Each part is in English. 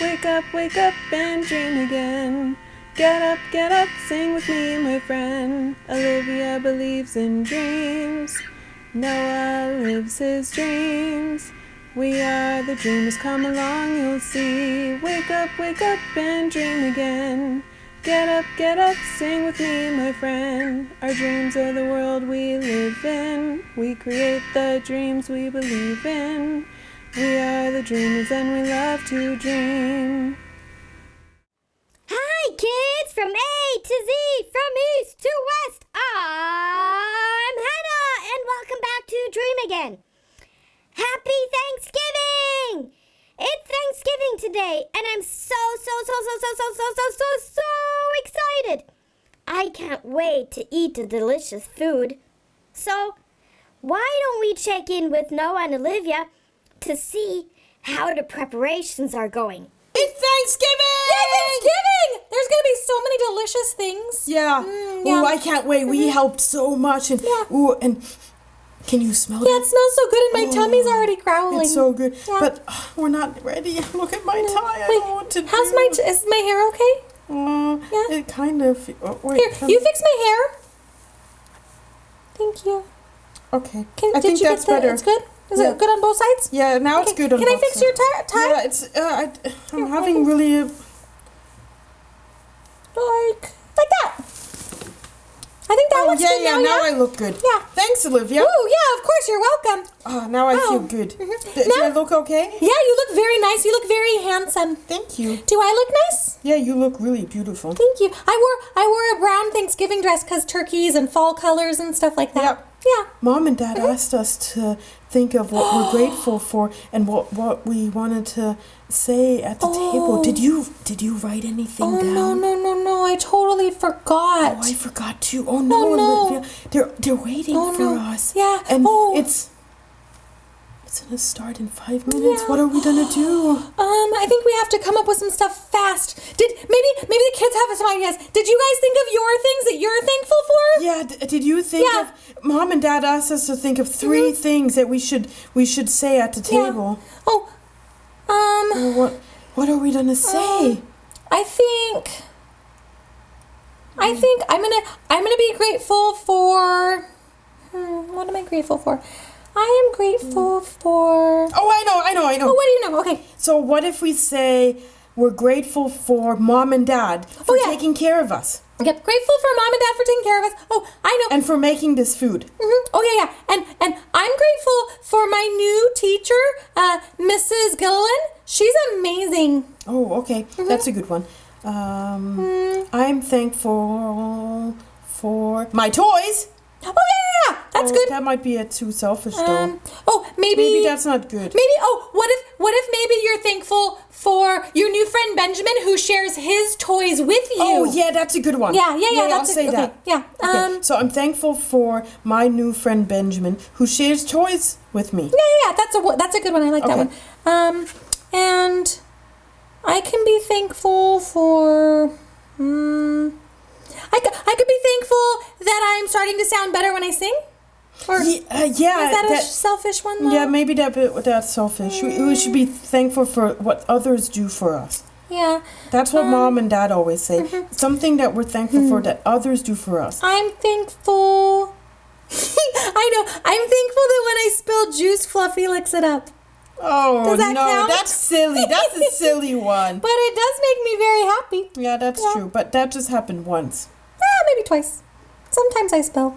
wake up and dream again. Get up, sing with me, my friend. Olivia believes in dreams. Noah lives his dreams. We are the dreamers, come along, you'll see. Wake up and dream again. Get up, sing with me, my friend. Our dreams are the world we live in. We create the dreams we believe in. We are the dreamers and we love to dream. Hi, kids! From A to Z, from East to West, I'm Hannah, and welcome back to Dream Again. Happy Thanksgiving! It's Thanksgiving today, and I'm so excited. I can't wait to eat the delicious food. So, why don't we check in with Noah and Olivia to see how the preparations are going? It's Thanksgiving! Yeah, Thanksgiving! There's going to be so many delicious things. Yeah. Yeah. Ooh, I can't wait. We helped so much. And ooh, and can you smell it? Yeah, it smells so good and my tummy's already growling. It's so good. Yeah. But we're not ready. Look at my tie. I Wait, don't know what to how's do. is my hair okay? Yeah. It kind of... wait. Here, you fix my hair. Thank you. Okay. Did I think you that's get better. It's good? Is Yeah. it good on both sides? Yeah, now it's good on Can I both fix sides. your tie? Yeah, it's... I'm having really a... Like that. I think that looks good now, now I look good. Yeah. Thanks, Olivia. Oh, yeah, of course, you're welcome. Oh, now I feel good. Do I look okay? Yeah, you look very nice. You look very handsome. Thank you. Do I look nice? Yeah, you look really beautiful. Thank you. I wore a brown Thanksgiving dress because turkeys and fall colors and stuff like that. Yep. Yeah. Mom and Dad asked us to think of what we're grateful for and what we wanted to say at the table. Did you write anything down? No. I totally forgot. Oh, I forgot too. Oh no, Olivia. They're waiting for us. Yeah. And it's gonna start in 5 minutes. Yeah. What are we gonna do? I think we have to come up with some stuff fast. Maybe the kids have some ideas. Did you guys think of your things that you're thankful for? Yeah. Did you think of? Mom and Dad asked us to think of 3 things that we should say at the table. Oh. What are we gonna say? I think I'm gonna be grateful for. What am I grateful for? I am grateful for. Oh, I know. Oh, what do you know? Okay. So what if we say we're grateful for Mom and Dad for taking care of us? Yep. Grateful for Mom and Dad for taking care of us. Oh, I know. And for making this food. Mm-hmm. Oh yeah. And I'm grateful for my new teacher, Mrs. Gilliland. She's amazing. Oh, okay. That's a good one. I'm thankful for my toys. Oh yeah. That's good. That might be too selfish though. Maybe that's not good. Maybe what if maybe you're thankful for your new friend Benjamin who shares his toys with you? Oh yeah, that's a good one. Yeah. I'll say that. Yeah. Okay. So I'm thankful for my new friend Benjamin who shares toys with me. Yeah. That's a good one. I like that one. And I can be thankful for. I could be thankful that I'm starting to sound better when I sing. Or Is that a selfish one, though? Yeah, maybe that's selfish. We should be thankful for what others do for us. Yeah. That's what Mom and Dad always say. Something that we're thankful for that others do for us. I'm thankful. I know. I'm thankful that when I spill juice, Fluffy licks it up. Oh, Does that no, count? that's silly. That's a silly one. But it does make me very happy. Yeah, that's true. But that just happened once. Maybe twice. Sometimes I spill.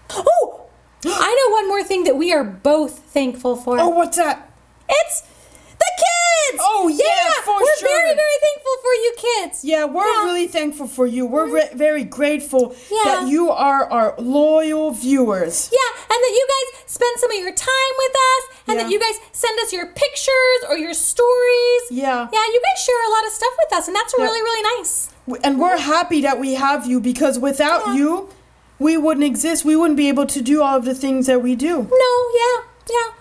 Oh! I know one more thing that we are both thankful for. Oh, what's that? It's the kids! Oh, yeah, for we're sure. very, very thankful for you kids. Yeah, we're really thankful for you. We're very grateful Yeah. that you are our loyal viewers. Yeah, and that you guys spend some of your time with us, and that you guys send us your pictures or your stories. Yeah. Yeah, you guys share a lot of stuff with us, and that's really, really nice. And we're happy that we have you because without you, we wouldn't exist. We wouldn't be able to do all of the things that we do. No, yeah.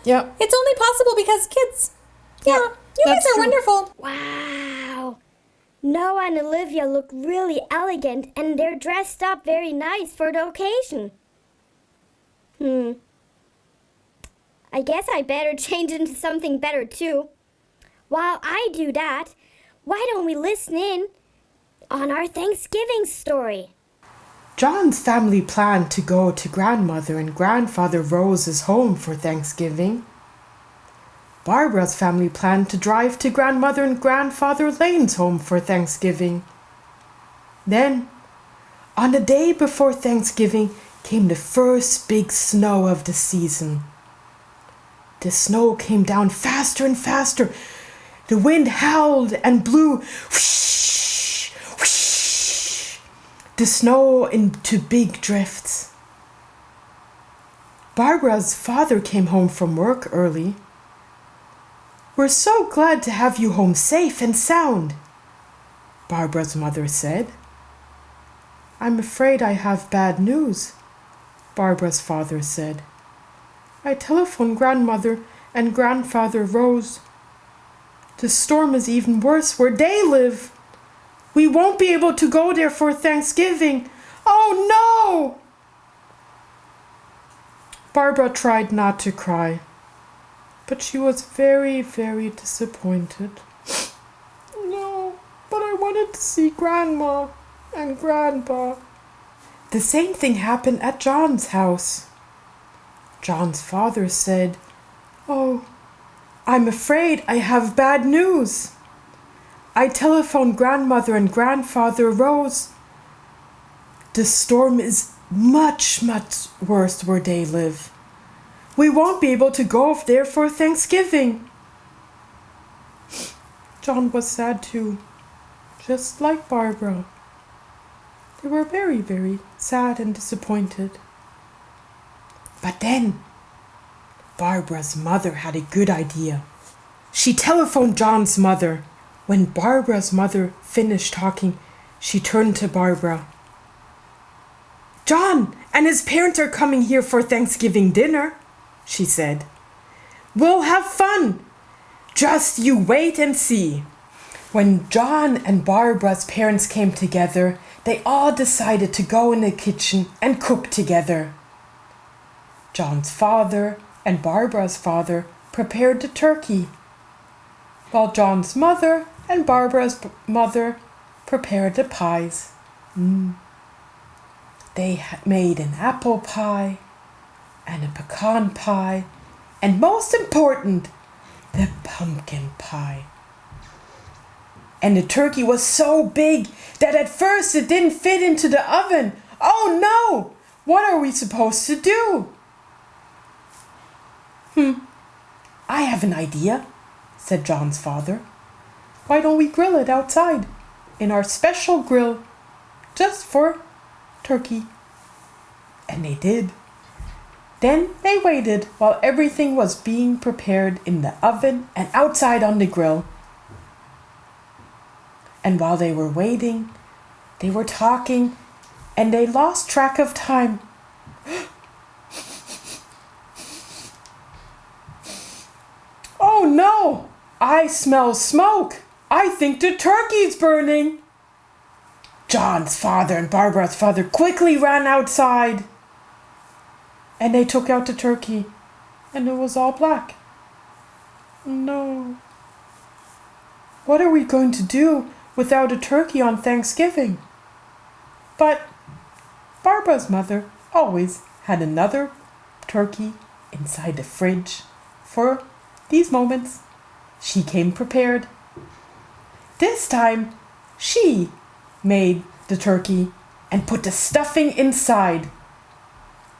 Yeah. It's only possible because kids. Yeah, you guys that's are true. wonderful. Wow. Noah and Olivia look really elegant, and they're dressed up very nice for the occasion. I guess I better change into something better too. while I do that, why don't we listen in on our Thanksgiving story? John's family planned to go to grandmother and grandfather Rose's home for Thanksgiving. Barbara's family planned to drive to grandmother and grandfather Lane's home for Thanksgiving. Then, on the day before Thanksgiving, came the first big snow of the season. The snow came down faster and faster. The wind howled and blew. Whoosh, whoosh, the snow into big drifts. Barbara's father came home from work early. "We're so glad to have you home safe and sound," Barbara's mother said. "I'm afraid I have bad news," Barbara's father said. "I telephoned grandmother and grandfather Rose. The storm is even worse where they live. We won't be able to go there for Thanksgiving. Oh no!" Barbara tried not to cry, but she was very, very disappointed. "No, but I wanted to see Grandma and Grandpa." The same thing happened at John's house. John's father said, "Oh, I'm afraid I have bad news. I telephoned grandmother and grandfather Rose. The storm is much, much worse where they live. We won't be able to go there for Thanksgiving." John was sad too, just like Barbara. They were very, very sad and disappointed. But then, Barbara's mother had a good idea. She telephoned John's mother. When Barbara's mother finished talking, she turned to Barbara. "John and his parents are coming here for Thanksgiving dinner," she said. "We'll have fun. Just you wait and see." When John and Barbara's parents came together, they all decided to go in the kitchen and cook together. John's father and Barbara's father prepared the turkey, while John's mother and Barbara's mother prepared the pies. They made an apple pie and a pecan pie, and most important, the pumpkin pie. And the turkey was so big that at first it didn't fit into the oven. Oh no! What are we supposed to do? I have an idea, said John's father. "Why don't we grill it outside in our special grill just for turkey?" And they did. Then they waited while everything was being prepared in the oven and outside on the grill. And while they were waiting, they were talking and they lost track of time. "Oh no! I smell smoke! I think the turkey's burning!" John's father and Barbara's father quickly ran outside. And they took out the turkey, and it was all black. No. What are we going to do without a turkey on Thanksgiving? But Barbara's mother always had another turkey inside the fridge for these moments. She came prepared. This time, she made the turkey and put the stuffing inside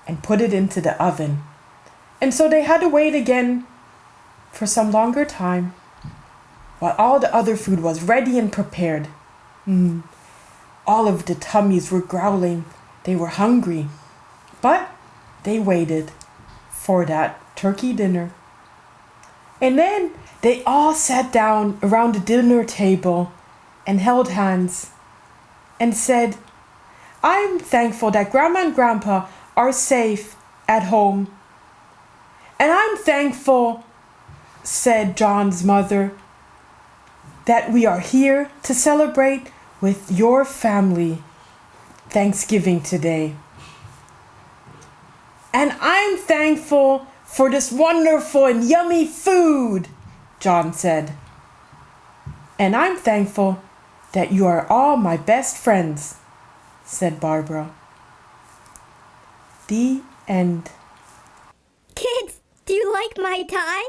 and put it into the oven. And so they had to wait again for some longer time while all the other food was ready and prepared. All of the tummies were growling. They were hungry. But they waited for that turkey dinner. And then they all sat down around the dinner table and held hands and said, "I'm thankful that Grandma and Grandpa are safe at home. And I'm thankful," said John's mother, "that we are here to celebrate with your family Thanksgiving today. And I'm thankful for this wonderful and yummy food," John said. And I'm thankful that you are all my best friends, said Barbara. The end. Kids, do you like my tie?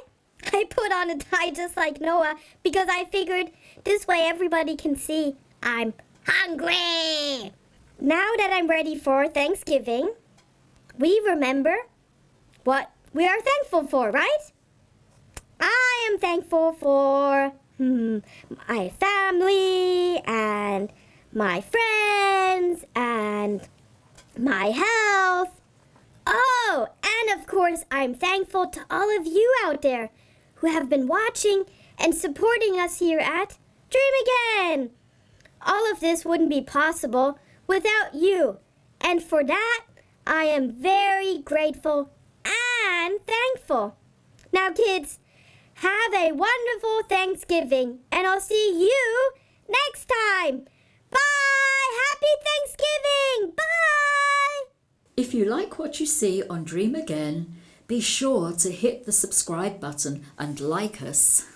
I put on a tie just like Noah because I figured this way everybody can see I'm hungry. Now that I'm ready for Thanksgiving, we remember what we are thankful for, right? I am thankful for my family and my friends and my health. Oh, and of course, I'm thankful to all of you out there who have been watching and supporting us here at Dream Again. All of this wouldn't be possible without you. And for that, I am very grateful and thankful. Now, kids, have a wonderful Thanksgiving, and I'll see you next time. Bye! Happy Thanksgiving! Bye! If you like what you see on Dream Again, be sure to hit the subscribe button and like us.